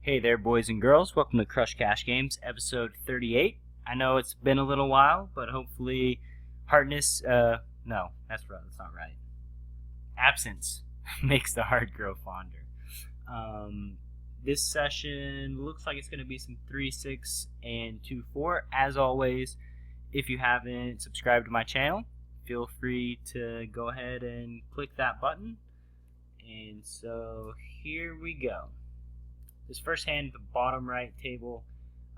Hey there, boys and girls. Welcome to Crush Cash Games, episode 38. I know it's been a little while, but hopefully no, that's not right. Absence makes the heart grow fonder. This session looks like it's going to be some 3-6 and 2-4. As always, if you haven't subscribed to my channel, feel free to go ahead and click that button. And so here we go. This first hand, the bottom right table,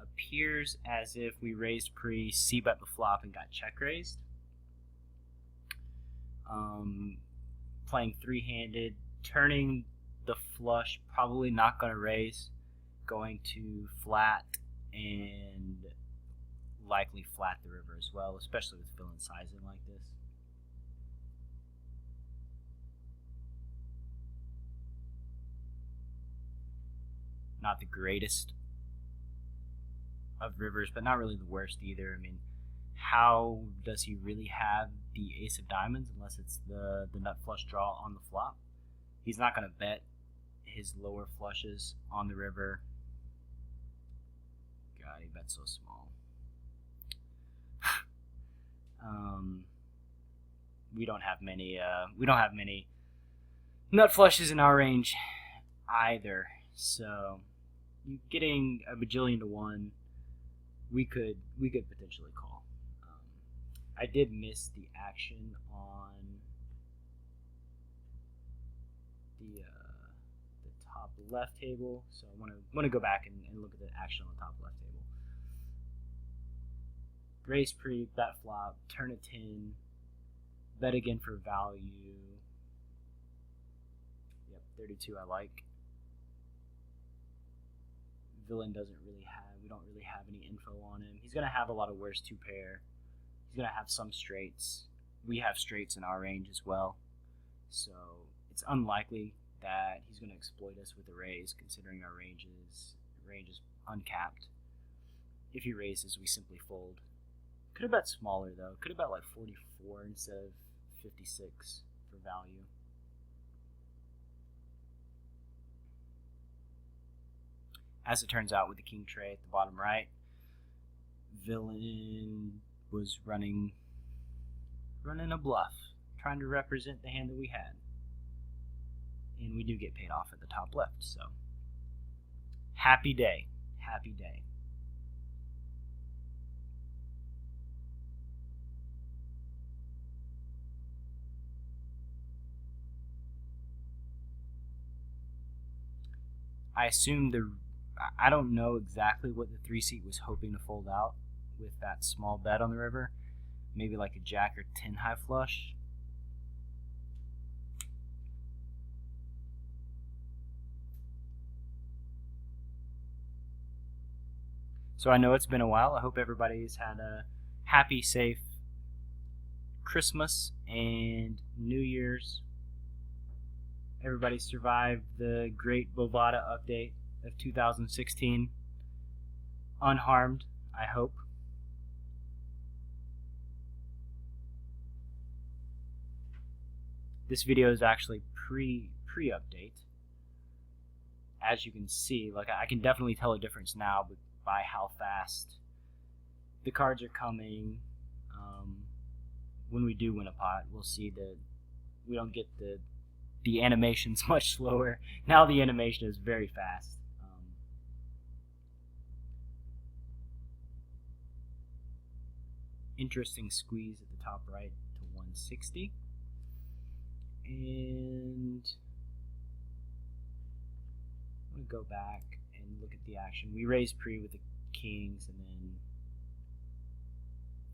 appears as if we raised pre, c-bet the flop, and got check raised. Playing three-handed, turning the flush, probably not going to raise, going to flat and likely flat the river as well, especially with villain sizing like this. Not the greatest of rivers, but not really the worst either. I mean, how does he really have the ace of diamonds unless it's the nut flush draw on the flop? He's not going to bet his lower flushes on the river. God, he bets so small. We don't have many nut flushes in our range either. So, getting a bajillion to one, we could potentially call. I did miss the action on the top left table, so I want to go back and look at the action on the top left table. Raise pre, bet flop, turn a 10, bet again for value. Yep, 32 I like. Villain we don't really have any info on him. He's going to have a lot of worse two pair. He's going to have some straights. We have straights in our range as well. So it's unlikely that he's going to exploit us with a raise, considering our range is uncapped. If he raises, we simply fold. Could have bet smaller though. Could have bet like 44 instead of 56 for value. As it turns out, with the king tray at the bottom right, villain was running a bluff, trying to represent the hand that we had. And we do get paid off at the top left, so happy day, happy day. I don't know exactly what the 3-seat was hoping to fold out with that small bet on the river. Maybe like a jack or 10 high flush. So I know it's been a while. I hope everybody's had a happy, safe Christmas and New Year's. Everybody survived the great Bovada update of 2016 unharmed, I hope. This video is actually pre-update. As you can see, like I can definitely tell a difference now by how fast the cards are coming. When we do win a pot, we'll see that we don't get the animation's much slower. Now the animation is very fast. Interesting squeeze at the top right to 160. And I'm going to go back and look at the action. We raised pre with the kings and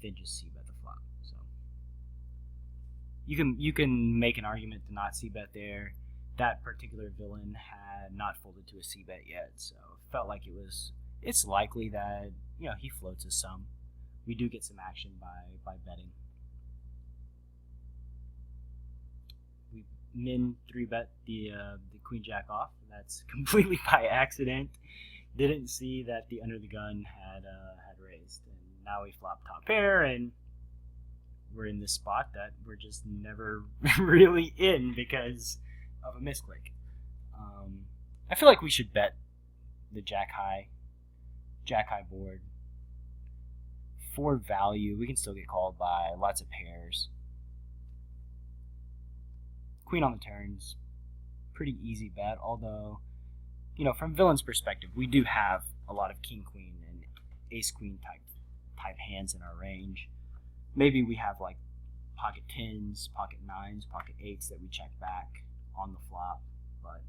then just c-bet the flop. So you can make an argument to not c-bet there. That particular villain had not folded to a c-bet yet, so it felt like it's likely that he floats us some. We do get some action by betting. We min 3-bet the queen jack off. That's completely by accident. Didn't see that the under the gun had raised, and now we flop top pair, and we're in this spot that we're just never really in because of a misclick. I feel like we should bet the jack high board. For value, we can still get called by lots of pairs. Queen on the turns, pretty easy bet, although, you know, from villain's perspective, we do have a lot of king queen and ace queen type hands in our range. Maybe we have like pocket 10s, pocket 9s, pocket 8s that we check back on the flop, but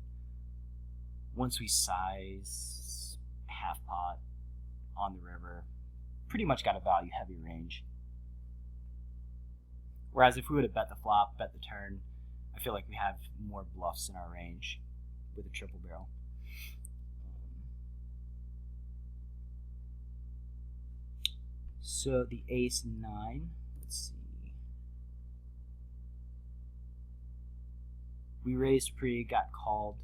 once we size half pot on the river, pretty much got a value heavy range. Whereas if we would have bet the flop, bet the turn, I feel like we have more bluffs in our range with a triple barrel. So the ace 9, let's see. We raised pre, got called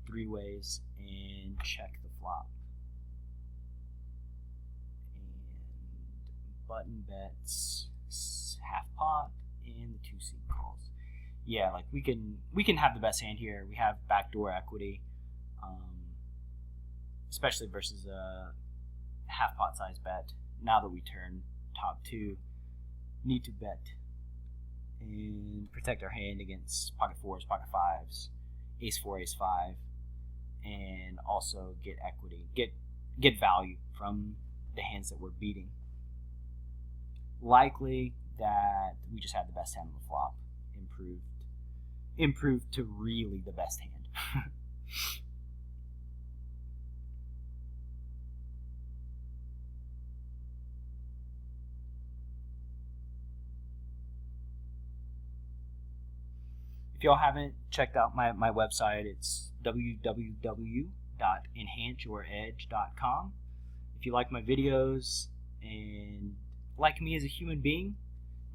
3 ways, and check the flop. Button bets half pot and the 2C calls. Yeah, like we can have the best hand here. We have backdoor equity, especially versus a half pot size bet. Now that we turn top 2, need to bet and protect our hand against pocket 4s, pocket 5s, ace 4, ace 5, and also get equity, get value from the hands that we're beating. Likely that we just had the best hand on the flop, improved to really the best hand. If y'all haven't checked out my website, it's www.enhanceyouredge.com. If you like my videos and like me as a human being,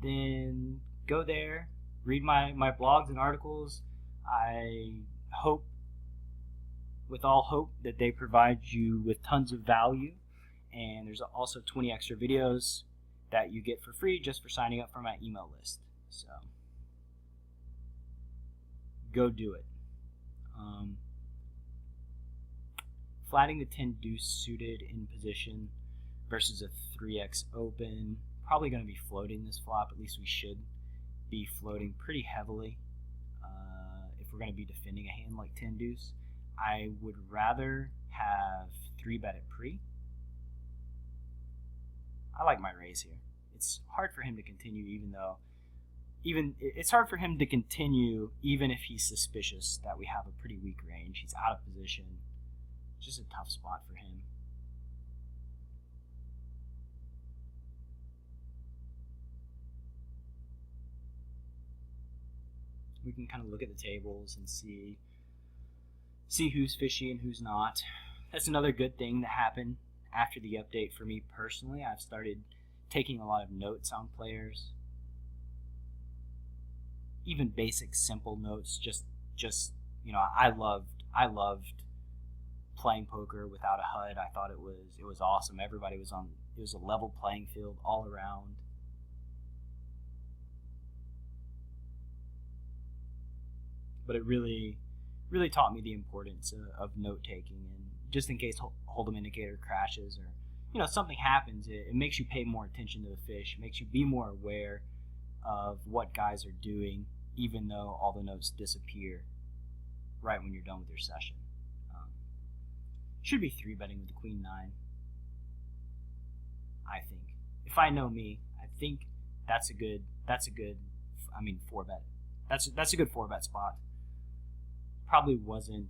then go there, read my blogs and articles. I hope, with all hope, that they provide you with tons of value. And there's also 20 extra videos that you get for free just for signing up for my email list. So go do it. Flatting the 10 deuce suited in position versus a 3x open. Probably going to be floating this flop. At least we should be floating pretty heavily if we're going to be defending a hand like 10 deuce. I would rather have 3-bet it pre. I like my raise here. It's hard for him to continue it's hard for him to continue even if he's suspicious that we have a pretty weak range. He's out of position. It's just a tough spot for him. We can kind of look at the tables and see who's fishy and who's not. That's another good thing that happened after the update for me personally. I've started taking a lot of notes on players. Even basic simple notes, just you know, I loved playing poker without a HUD. I thought it was awesome. Everybody was on, it was a level playing field all around. But it really taught me the importance of note taking, and just in case Holdem indicator crashes or, you know, something happens, it makes you pay more attention to the fish. It makes you be more aware of what guys are doing, even though all the notes disappear right when you're done with your session. Should be 3-betting with the queen 9. I think, if I know me, I think that's a good 4-bet. That's a good 4-bet spot. Probably wasn't.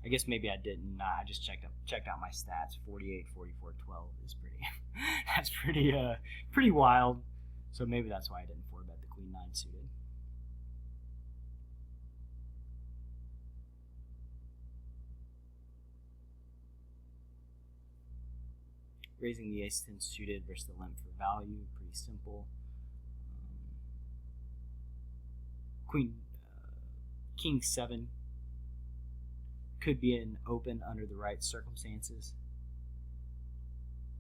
I guess maybe I didn't. I just checked out my stats. 48, 44, 12 is pretty. That's pretty wild. So maybe that's why I didn't 4-bet the queen 9 suited. Raising the ace 10 suited versus the limp for value, pretty simple. King 7 could be an open under the right circumstances.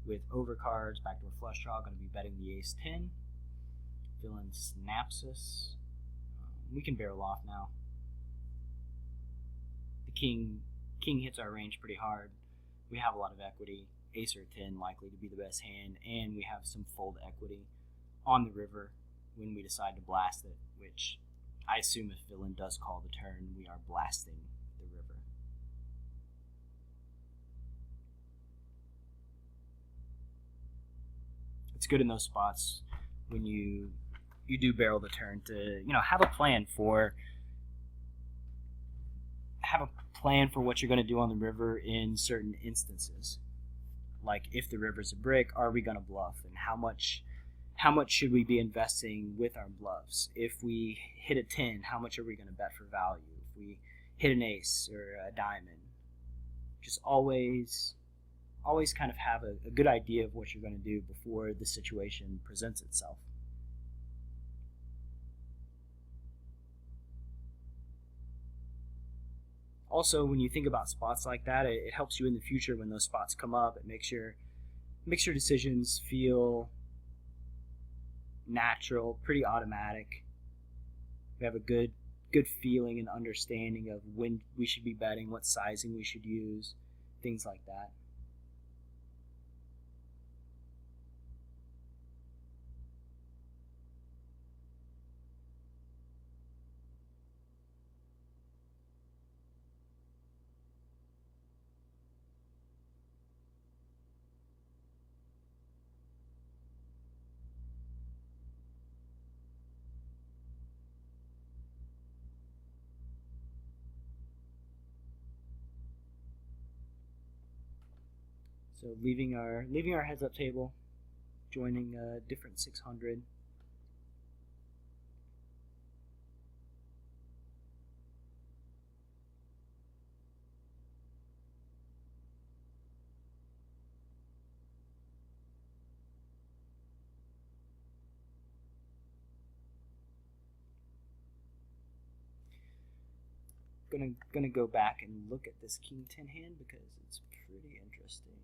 With overcards, backdoor flush draw, going to be betting the ace 10. Villain snaps us. We can barrel off now. king hits our range pretty hard. We have a lot of equity. Ace or 10 likely to be the best hand, and we have some fold equity on the river when we decide to blast it, which I assume if villain does call the turn, we are blasting the river. It's good in those spots when you do barrel the turn to, have a plan for what you're going to do on the river in certain instances. Like if the river's a brick, are we going to bluff, and how much should we be investing with our bluffs? If we hit a 10, how much are we going to bet for value? If we hit an ace or a diamond, just always kind of have a good idea of what you're going to do before the situation presents itself. Also, when you think about spots like that, it helps you in the future when those spots come up. It makes your decisions feel natural, pretty automatic. We have a good feeling and understanding of when we should be betting, what sizing we should use, things like that. So leaving our heads up table, joining a different 600. Gonna go back and look at this King 10 hand because it's pretty interesting.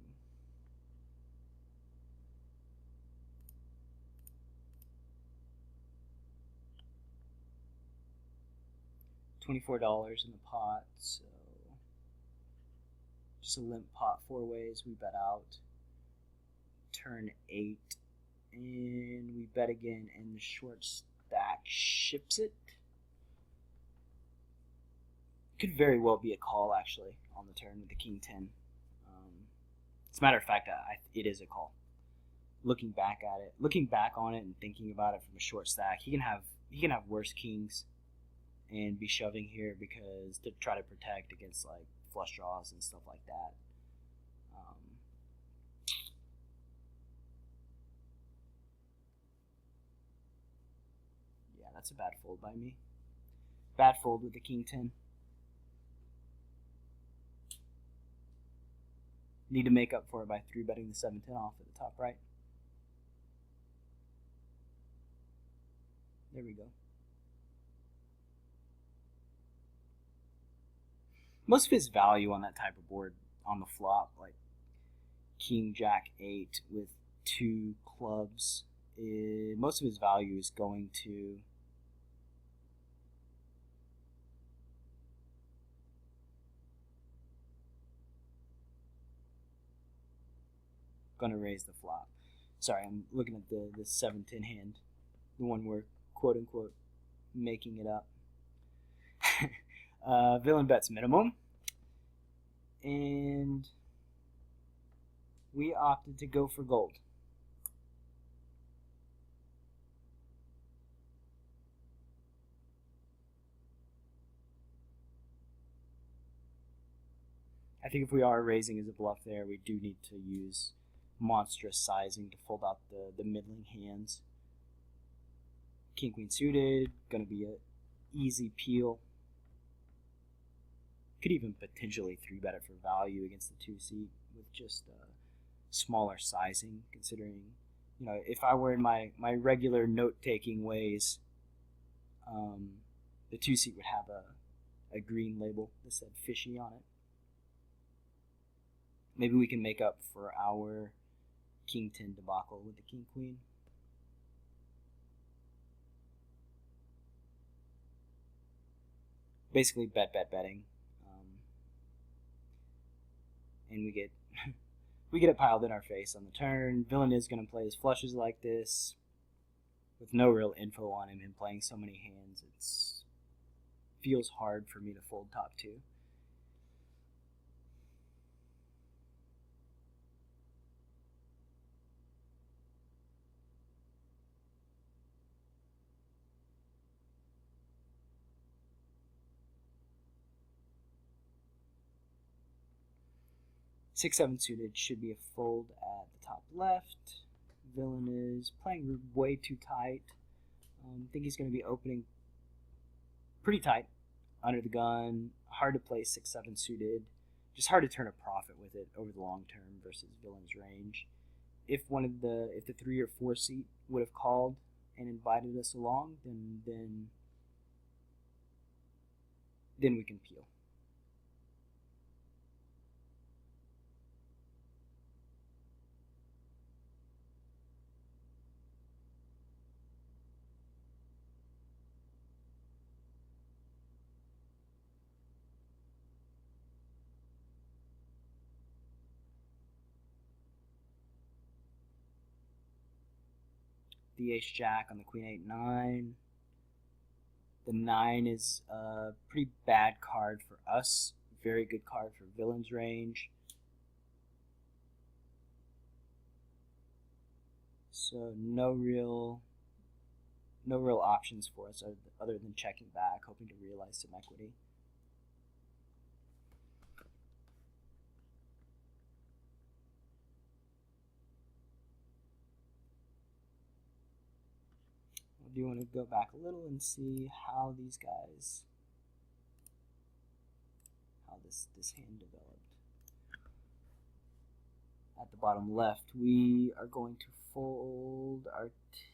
$24 in the pot, so just a limp pot 4 ways. We bet out. Turn 8, and we bet again, and the short stack ships it. Could very well be a call, actually, on the turn with the King 10. As a matter of fact, it is a call. Looking back on it and thinking about it from a short stack, he can have worse kings and be shoving here because to try to protect against like flush draws and stuff like that. Yeah, that's a bad fold by me. Bad fold with the King 10. Need to make up for it by 3-betting the 7-10 off at the top right. There we go. Most of his value on that type of board on the flop, like King Jack 8 with 2 clubs, most of his value is going to raise the flop. Sorry, I'm looking at the 7-10 hand, the one we're quote unquote making it up. Villain bets minimum, and we opted to go for gold. I think if we are raising as a bluff there, we do need to use monstrous sizing to fold out the middling hands. King Queen suited, gonna be an easy peel. Could even potentially 3-bet it for value against the 2-seat with just smaller sizing, considering, if I were in my regular note-taking ways, the 2-seat would have a green label that said fishy on it. Maybe we can make up for our King 10 debacle with the King Queen. Basically betting. and we get we get it piled in our face on the turn. Villain is going to play his flushes like this with no real info on him and playing so many hands. It feels hard for me to fold top two. Six, seven suited should be a fold at the top left. Villain is playing way too tight. I think he's going to be opening pretty tight under the gun. Hard to play 6-7 suited. Just hard to turn a profit with it over the long term versus Villain's range. If the 3 or 4 seat would have called and invited us along, then we can peel. The ace jack on the queen 8-9. The 9 is a pretty bad card for us. Very good card for Villain's range. So no real options for us other than checking back, hoping to realize some equity. I do want to go back a little and see how these guys, how this hand developed. At the bottom left, we are going to fold our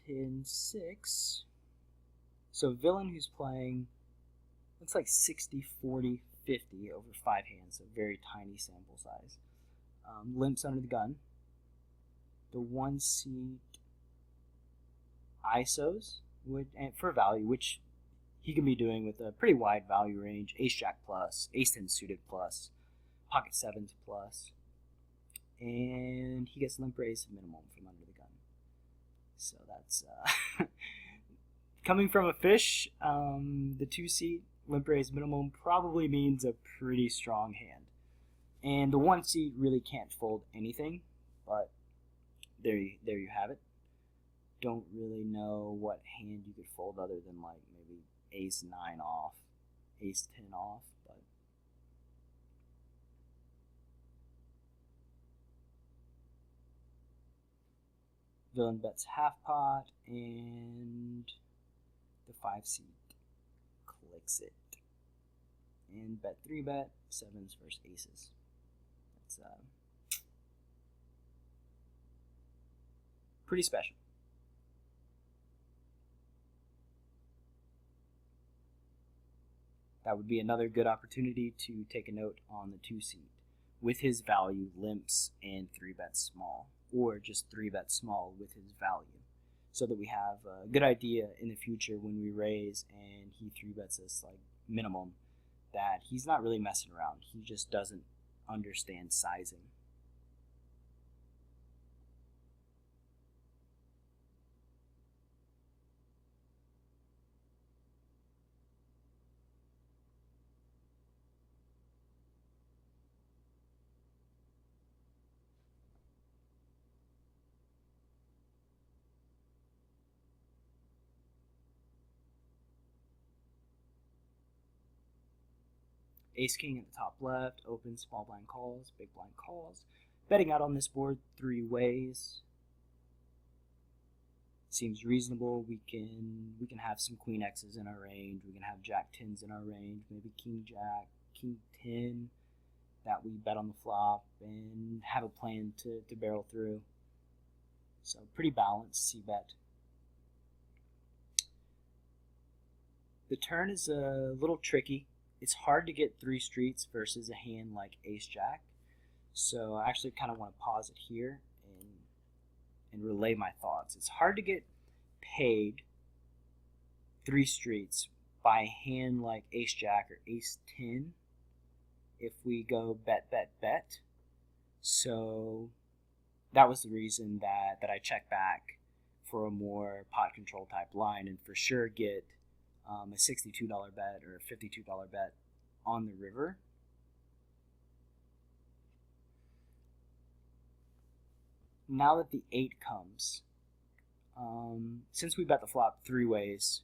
10-6. So Villain, who's playing, looks like 60, 40, 50 over 5 hands, so very tiny sample size. Limps under the gun. The 1 seat ISOs and for value, which he can be doing with a pretty wide value range. Ace Jack plus, Ace 10 suited plus, Pocket 7s plus, and he gets limp raise minimum from under the gun. So that's coming from a fish. The 2 seat limp raise minimum probably means a pretty strong hand, and the 1 seat really can't fold anything. But there you have it. Don't really know what hand you could fold other than like maybe ace 9 off, ace 10 off, but Villain bets half pot and the 5 seat clicks it and bet 3-bet 7s versus aces. That's pretty special. That would be another good opportunity to take a note on the 2 seat with his value, limps, and 3-bets small, or just 3-bet small with his value, so that we have a good idea in the future when we raise and he 3-bets us like minimum that he's not really messing around. He just doesn't understand sizing. Ace King at the top left, open, small blind calls, big blind calls. Betting out on this board 3 ways. Seems reasonable. We can have some Queen X's in our range. We can have Jack 10s in our range. Maybe King Jack, King 10 that we bet on the flop and have a plan to barrel through. So pretty balanced C-bet. The turn is a little tricky. It's hard to get 3 streets versus a hand like Ace Jack. So I actually kind of want to pause it here and relay my thoughts. It's hard to get paid 3 streets by a hand like Ace Jack or Ace 10 if we go bet, bet, bet. So that was the reason that I checked back for a more pot control type line, and for sure get a $62 bet or a $52 bet on the river. Now that the 8 comes, since we bet the flop 3 ways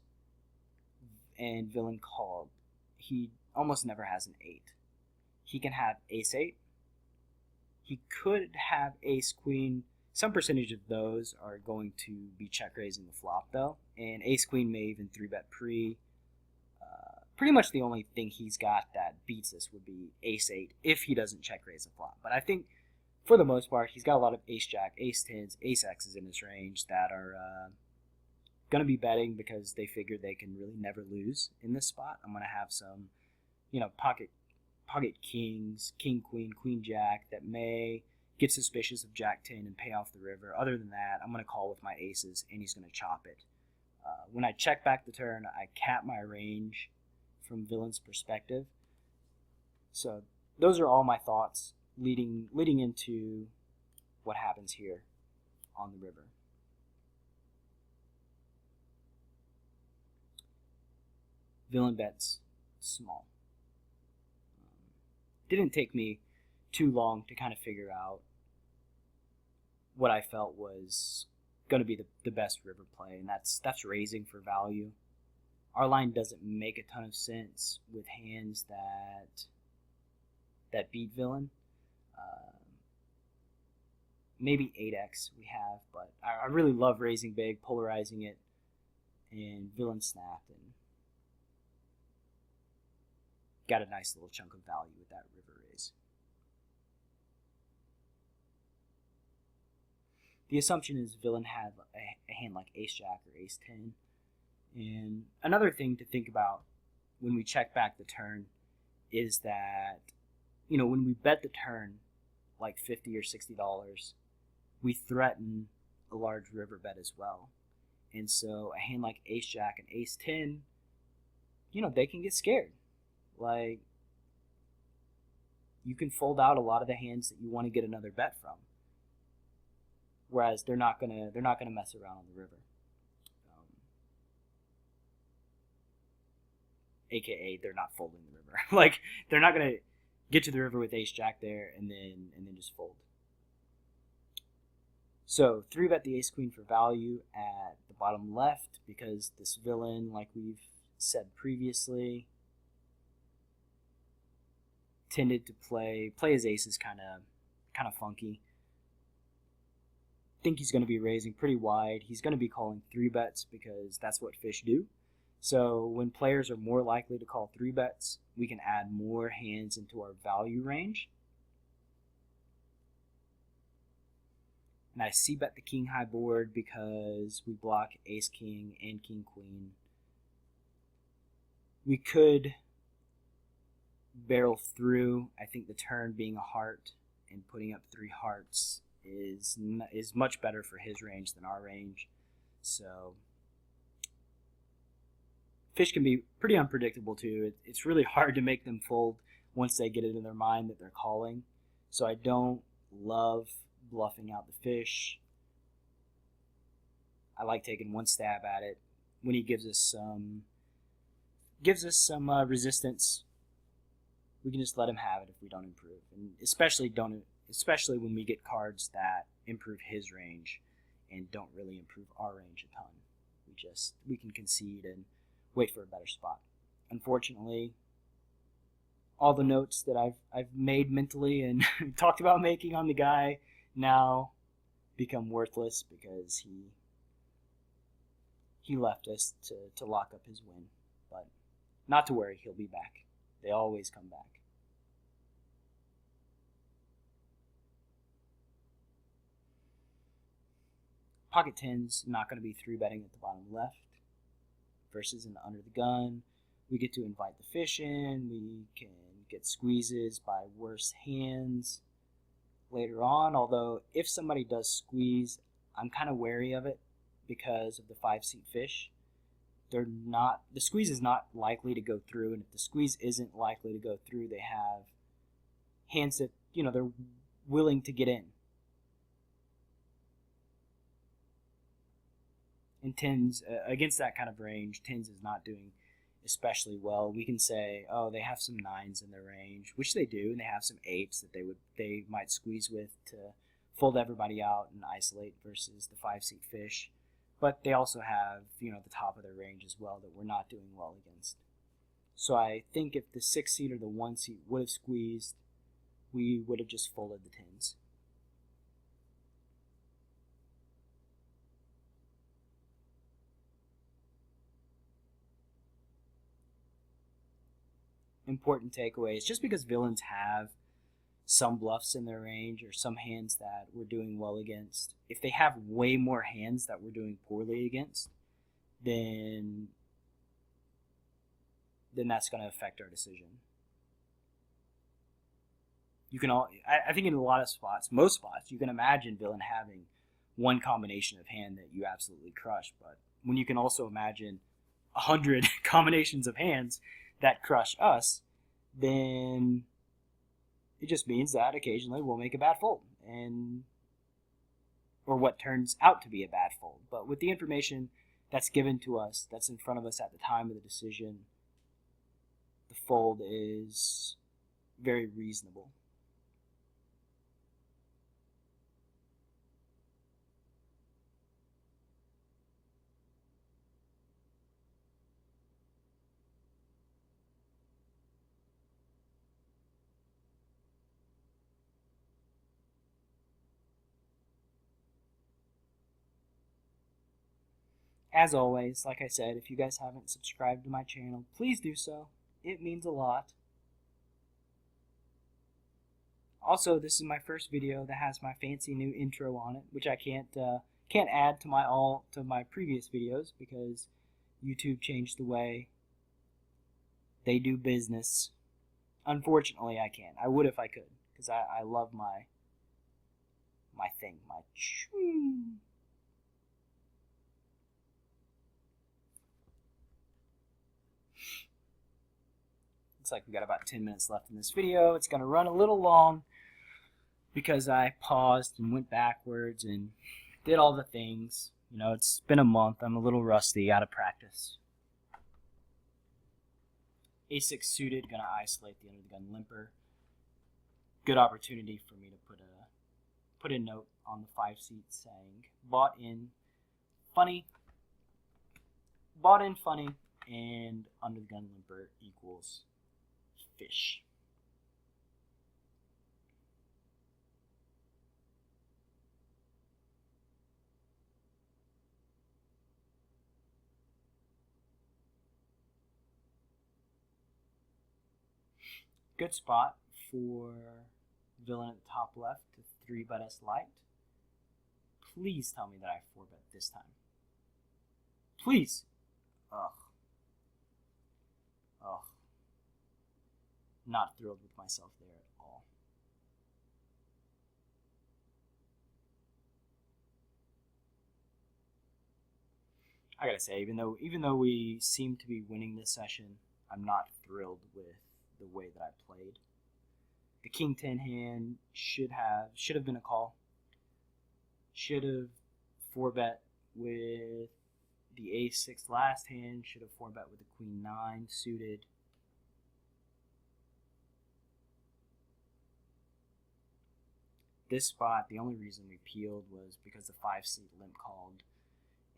and villain called, he almost never has an 8. He can have ace 8. He could have ace queen. Some percentage of those are going to be check raising the flop though, and ace queen may even 3-bet pre. Pretty much the only thing he's got that beats us would be ace 8 if he doesn't check raise the flop. But I think for the most part, he's got a lot of ace jack, ace 10s, ace x's in his range that are going to be betting because they figure they can really never lose in this spot. I'm going to have some, pocket kings, king queen, queen jack that may get suspicious of jack 10 and pay off the river. Other than that, I'm going to call with my aces and he's going to chop it. When I check back the turn, I cap my range from villain's perspective. So those are all my thoughts leading into what happens here on the river. Villain bets small. Didn't take me too long to kind of figure out what I felt was going to be the best river play, and that's raising for value. Our line doesn't make a ton of sense with hands that beat villain. Maybe 8x we have, but I really love raising big, polarizing it, and villain snapped and got a nice little chunk of value with that river raise. The assumption is villain had a hand like ace jack or ace 10. And another thing to think about when we check back the turn is that, when we bet the turn like $50 or $60, we threaten a large river bet as well. And so a hand like ace jack and ace 10, they can get scared. Like, you can fold out a lot of the hands that you want to get another bet from. Whereas they're not gonna mess around on the river. AKA they're not folding the river. Like, they're not gonna get to the river with ace jack there and then just fold. So 3-bet the ace queen for value at the bottom left because this villain, like we've said previously, tended to play his aces kind of funky. Think he's going to be raising pretty wide. He's going to be calling 3-bets because that's what fish do. So when players are more likely to call 3-bets, we can add more hands into our value range. And I c-bet the king high board because we block ace king and king queen. We could barrel through. I think the turn being a heart and putting up 3 hearts is much better for his range than our range. So fish can be pretty unpredictable too. It's really hard to make them fold once they get it in their mind that they're calling. So I don't love bluffing out the fish. I like taking one stab at it. When he gives us some resistance, we can just let him have it if we don't improve, and especially when we get cards that improve his range and don't really improve our range a ton. We can concede and wait for a better spot. Unfortunately, all the notes that I've made mentally and talked about making on the guy now become worthless because he left us to lock up his win. But not to worry, he'll be back. They always come back. Pocket 10's not going to be 3-betting at the bottom left versus in the under the gun. We get to invite the fish in. We can get squeezes by worse hands later on. Although if somebody does squeeze, I'm kind of wary of it because of the 5-seat fish. The squeeze is not likely to go through, and if the squeeze isn't likely to go through, they have hands that they're willing to get in. And tens, against that kind of range, tens is not doing especially well. We can say, oh, they have some nines in their range, which they do, and they have some eights that they might squeeze with to fold everybody out and isolate versus the 5-seat fish. But they also have, the top of their range as well that we're not doing well against. So I think if the 6-seat or the 1-seat would have squeezed, we would have just folded the tens. Important takeaways, just because villains have some bluffs in their range or some hands that we're doing well against, if they have way more hands that we're doing poorly against, then that's going to affect our decision. I think in a lot of spots, most spots, you can imagine villain having one combination of hand that you absolutely crush, but when you can also imagine 100 combinations of hands that crush us, then it just means that occasionally we'll make a bad fold, or what turns out to be a bad fold. But with the information that's given to us, that's in front of us at the time of the decision, the fold is very reasonable. As always, like I said, if you guys haven't subscribed to my channel, please do so. It means a lot. Also, this is my first video that has my fancy new intro on it, which I can't add to my previous videos because YouTube changed the way they do business. Unfortunately, I can't. I would if I could, because I love my thing, my choo. Looks like we got about 10 minutes left in this video. It's going to run a little long because I paused and went backwards and did all the things. It's been a month. I'm a little rusty, out of practice. A6 suited, going to isolate the under the gun limper. Good opportunity for me to put a note on the 5-seat saying, bought in funny, and under the gun limper equals fish. Good spot for villain at the top left to 3-bet us light. Please tell me that I 4-bet this time. Please. Ugh. Not thrilled with myself there at all. I gotta say, even though we seem to be winning this session, I'm not thrilled with the way that I played. The King 10 hand should have been a call. Should have 4-bet with the A6 last hand. Should have 4-bet with the Queen 9 suited. This spot, the only reason we peeled was because the 5-seat limp called,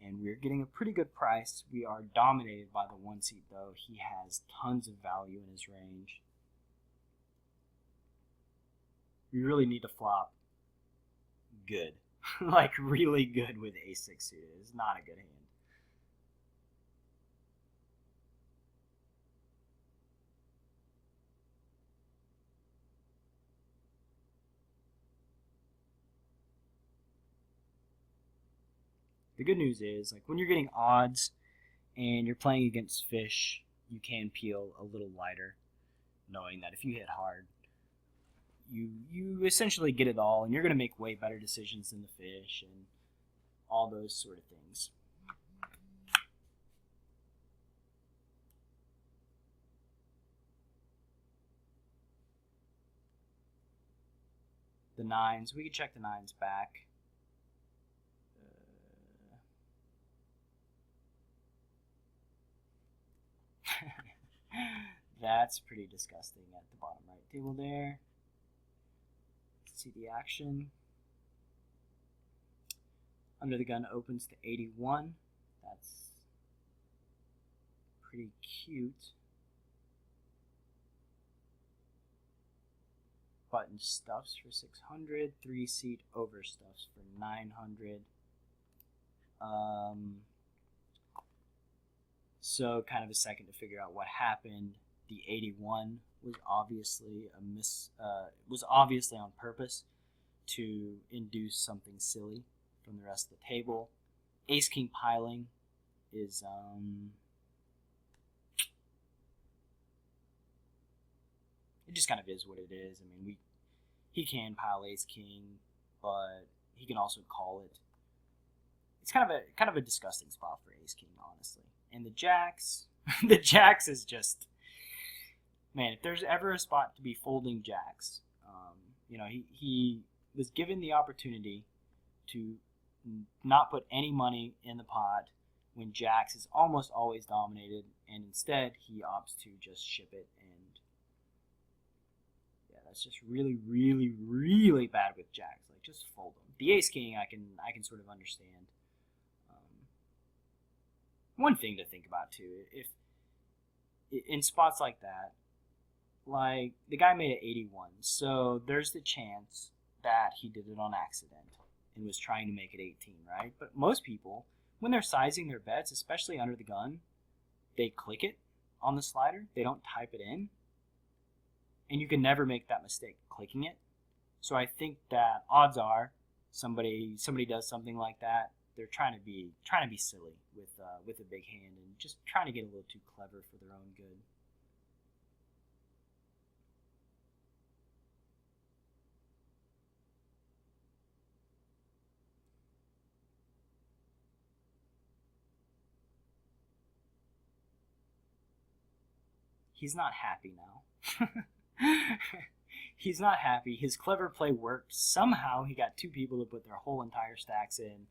and we're getting a pretty good price. We are dominated by the 1-seat though. He has tons of value in his range. We really need to flop good. Like really good with A6 suited. It's not a good hand. The good news is, like, when you're getting odds and you're playing against fish, you can peel a little lighter, knowing that if you hit hard, you essentially get it all, and you're going to make way better decisions than the fish and all those sort of things. the nines. We can check the nines back. That's pretty disgusting at the bottom right table there. See the action. Under the gun opens to 81. That's pretty cute. Button stuffs for 600. 3-seat overstuffs for 900. So kind of a second to figure out what happened. The 81 was obviously on purpose to induce something silly from the rest of the table. Ace King piling is it just kind of is what it is. I mean, he can pile Ace King, but he can also call it. It's kind of a disgusting spot for Ace King, honestly. And the jacks, the jacks is just, man, if there's ever a spot to be folding jacks, he was given the opportunity to not put any money in the pot when jacks is almost always dominated, and instead he opts to just ship it. And yeah, that's just really, really, really bad with jacks. Like, just fold them. The Ace King, I can sort of understand. One thing to think about too, if in spots like that, like the guy made it 81, so there's the chance that he did it on accident and was trying to make it 18, right? But most people, when they're sizing their bets, especially under the gun, they click it on the slider. They don't type it in, and you can never make that mistake clicking it. So I think that odds are somebody does something like that. They're trying to be silly with a big hand and just trying to get a little too clever for their own good. He's not happy now. He's not happy. His clever play worked. Somehow he got two people to put their whole entire stacks in.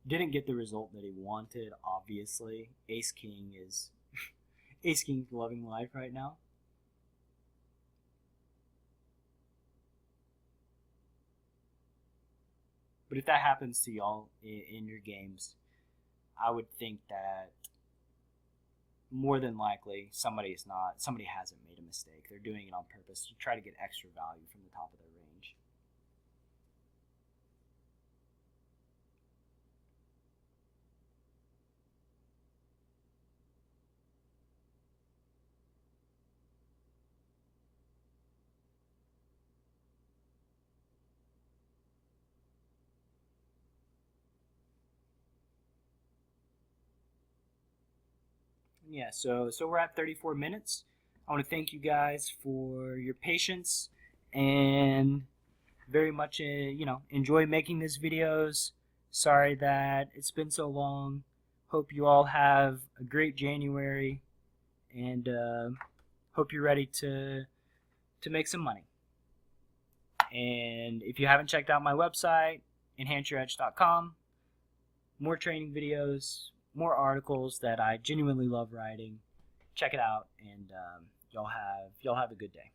Didn't get the result that he wanted, obviously. Ace King's loving life right now. But if that happens to y'all in your games, I would think that more than likely somebody hasn't made a mistake. They're doing it on purpose to try to get extra value from the top of their range. Yeah, so we're at 34 minutes. I want to thank you guys for your patience and very much, enjoy making these videos. Sorry that it's been so long. Hope you all have a great January, and hope you're ready to make some money. And if you haven't checked out my website, enhanceyouredge.com, more training videos, more articles that I genuinely love writing. Check it out, and y'all have a good day.